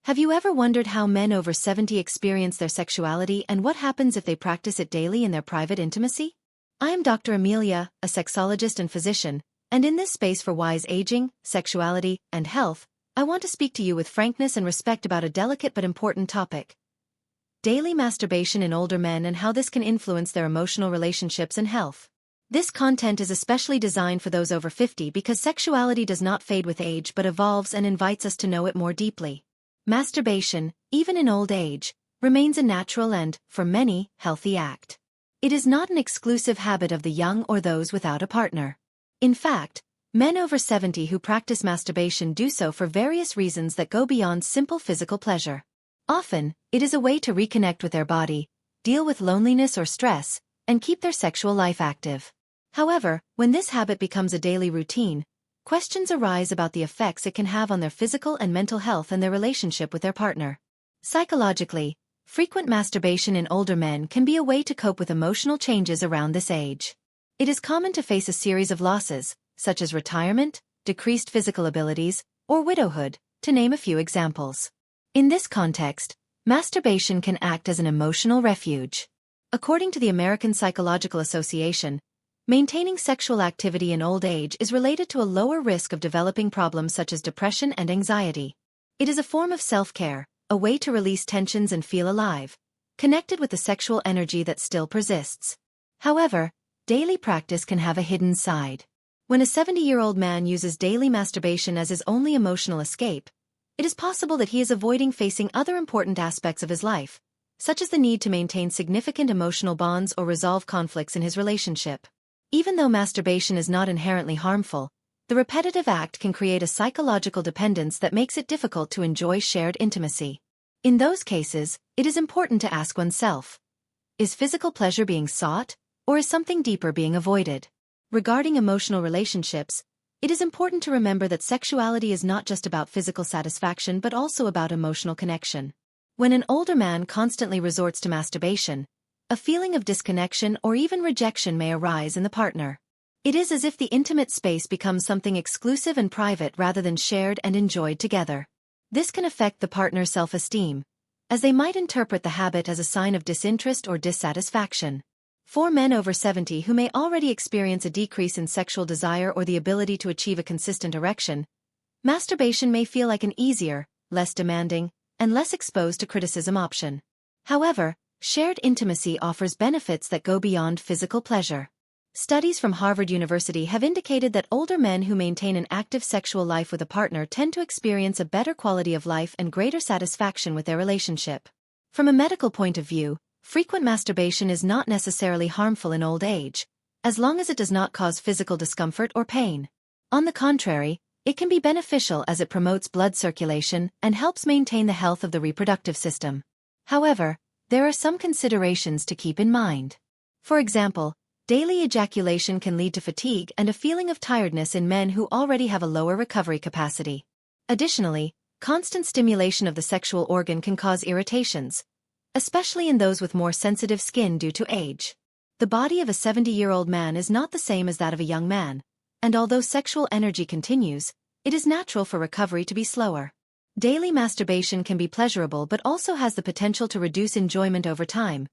Have you ever wondered how men over 70 experience their sexuality and what happens if they practice it daily in their private intimacy? I am Dr. Emilia, a sexologist and physician, and in this space for wise aging, sexuality, and health, I want to speak to you with frankness and respect about a delicate but important topic: daily masturbation in older men and how this can influence their emotional relationships and health. This content is especially designed for those over 50 because sexuality does not fade with age but evolves and invites us to know it more deeply. Masturbation, even in old age, remains a natural and, for many, healthy act. It is not an exclusive habit of the young or those without a partner. In fact, men over 70 who practice masturbation do so for various reasons that go beyond simple physical pleasure. Often, it is a way to reconnect with their body, deal with loneliness or stress, and keep their sexual life active. However, when this habit becomes a daily routine, questions arise about the effects it can have on their physical and mental health and their relationship with their partner. Psychologically, frequent masturbation in older men can be a way to cope with emotional changes around this age. It is common to face a series of losses, such as retirement, decreased physical abilities, or widowhood, to name a few examples. In this context, masturbation can act as an emotional refuge. According to the American Psychological Association, maintaining sexual activity in old age is related to a lower risk of developing problems such as depression and anxiety. It is a form of self-care, a way to release tensions and feel alive, connected with the sexual energy that still persists. However, daily practice can have a hidden side. When a 70-year-old man uses daily masturbation as his only emotional escape, it is possible that he is avoiding facing other important aspects of his life, such as the need to maintain significant emotional bonds or resolve conflicts in his relationship. Even though masturbation is not inherently harmful, the repetitive act can create a psychological dependence that makes it difficult to enjoy shared intimacy. In those cases, it is important to ask oneself, is physical pleasure being sought, or is something deeper being avoided? Regarding emotional relationships, it is important to remember that sexuality is not just about physical satisfaction but also about emotional connection. When an older man constantly resorts to masturbation, a feeling of disconnection or even rejection may arise in the partner. It is as if the intimate space becomes something exclusive and private rather than shared and enjoyed together. This can affect the partner's self-esteem, as they might interpret the habit as a sign of disinterest or dissatisfaction. For men over 70 who may already experience a decrease in sexual desire or the ability to achieve a consistent erection, masturbation may feel like an easier, less demanding, and less exposed to criticism option. However, shared intimacy offers benefits that go beyond physical pleasure. Studies from Harvard University have indicated that older men who maintain an active sexual life with a partner tend to experience a better quality of life and greater satisfaction with their relationship. From a medical point of view, frequent masturbation is not necessarily harmful in old age, as long as it does not cause physical discomfort or pain. On the contrary, it can be beneficial as it promotes blood circulation and helps maintain the health of the reproductive system. However, there are some considerations to keep in mind. For example, daily ejaculation can lead to fatigue and a feeling of tiredness in men who already have a lower recovery capacity. Additionally, constant stimulation of the sexual organ can cause irritations, especially in those with more sensitive skin due to age. The body of a 70-year-old man is not the same as that of a young man, and although sexual energy continues, it is natural for recovery to be slower. Daily masturbation can be pleasurable but also has the potential to reduce enjoyment over time,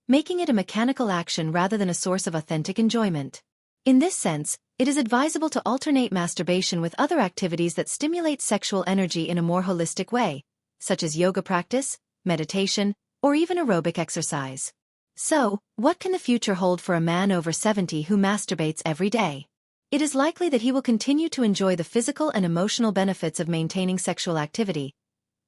making it a mechanical action rather than a source of authentic enjoyment. In this sense, it is advisable to alternate masturbation with other activities that stimulate sexual energy in a more holistic way, such as yoga practice, meditation, or even aerobic exercise. So, what can the future hold for a man over 70 who masturbates every day? It is likely that he will continue to enjoy the physical and emotional benefits of maintaining sexual activity,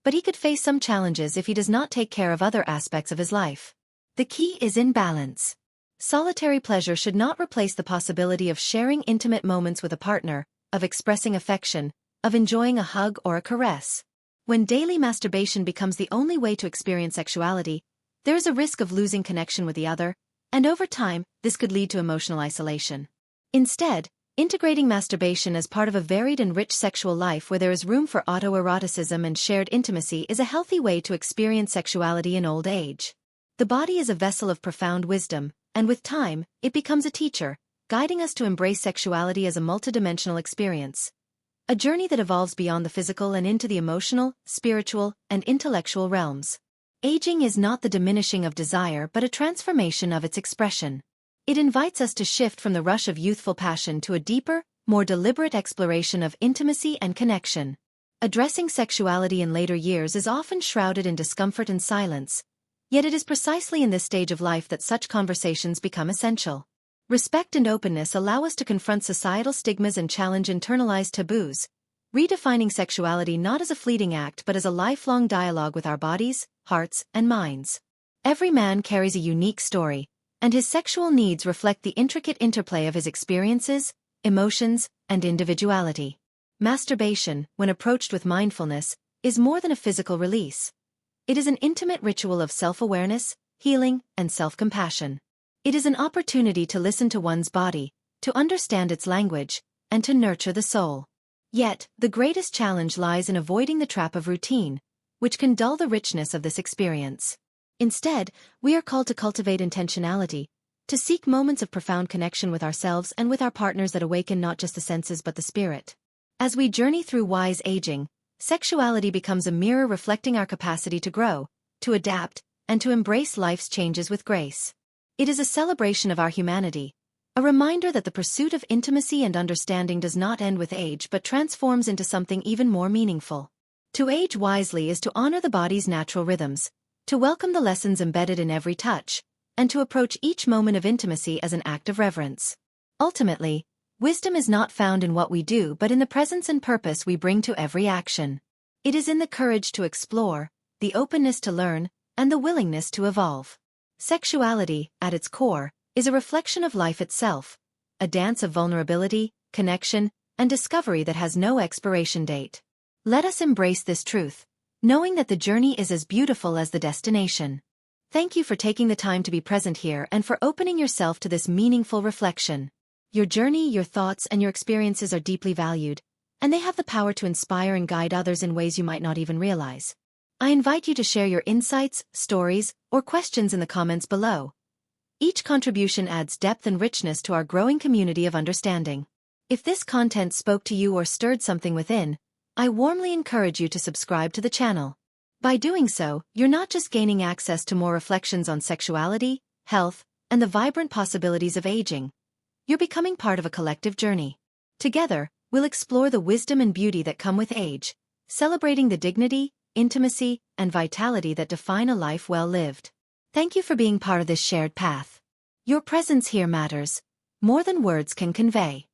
but he could face some challenges if he does not take care of other aspects of his life. The key is in balance. Solitary pleasure should not replace the possibility of sharing intimate moments with a partner, of expressing affection, of enjoying a hug or a caress. When daily masturbation becomes the only way to experience sexuality, there is a risk of losing connection with the other, and over time, this could lead to emotional isolation. Instead, integrating masturbation as part of a varied and rich sexual life where there is room for autoeroticism and shared intimacy is a healthy way to experience sexuality in old age. The body is a vessel of profound wisdom, and with time, it becomes a teacher, guiding us to embrace sexuality as a multidimensional experience. a journey that evolves beyond the physical and into the emotional, spiritual, and intellectual realms. Aging is not the diminishing of desire but a transformation of its expression. It invites us to shift from the rush of youthful passion to a deeper, more deliberate exploration of intimacy and connection. Addressing sexuality in later years is often shrouded in discomfort and silence, yet it is precisely in this stage of life that such conversations become essential. Respect and openness allow us to confront societal stigmas and challenge internalized taboos, redefining sexuality not as a fleeting act but as a lifelong dialogue with our bodies, hearts, and minds. Every man carries a unique story, and his sexual needs reflect the intricate interplay of his experiences, emotions, and individuality. Masturbation, when approached with mindfulness, is more than a physical release. It is an intimate ritual of self-awareness, healing, and self-compassion. It is an opportunity to listen to one's body, to understand its language, and to nurture the soul. Yet, the greatest challenge lies in avoiding the trap of routine, which can dull the richness of this experience. Instead, we are called to cultivate intentionality, to seek moments of profound connection with ourselves and with our partners that awaken not just the senses but the spirit. As we journey through wise aging, sexuality becomes a mirror reflecting our capacity to grow, to adapt, and to embrace life's changes with grace. It is a celebration of our humanity, a reminder that the pursuit of intimacy and understanding does not end with age but transforms into something even more meaningful. To age wisely is to honor the body's natural rhythms, to welcome the lessons embedded in every touch, and to approach each moment of intimacy as an act of reverence. Ultimately, wisdom is not found in what we do but in the presence and purpose we bring to every action. It is in the courage to explore, the openness to learn, and the willingness to evolve. Sexuality, at its core, is a reflection of life itself, a dance of vulnerability, connection, and discovery that has no expiration date. Let us embrace this truth, knowing that the journey is as beautiful as the destination. Thank you for taking the time to be present here and for opening yourself to this meaningful reflection. Your journey, your thoughts, and your experiences are deeply valued, and they have the power to inspire and guide others in ways you might not even realize. I invite you to share your insights, stories, or questions in the comments below. Each contribution adds depth and richness to our growing community of understanding. If this content spoke to you or stirred something within, I warmly encourage you to subscribe to the channel. By doing so, you're not just gaining access to more reflections on sexuality, health, and the vibrant possibilities of aging. You're becoming part of a collective journey. Together, we'll explore the wisdom and beauty that come with age, celebrating the dignity, intimacy, and vitality that define a life well lived. Thank you for being part of this shared path. Your presence here matters, more than words can convey.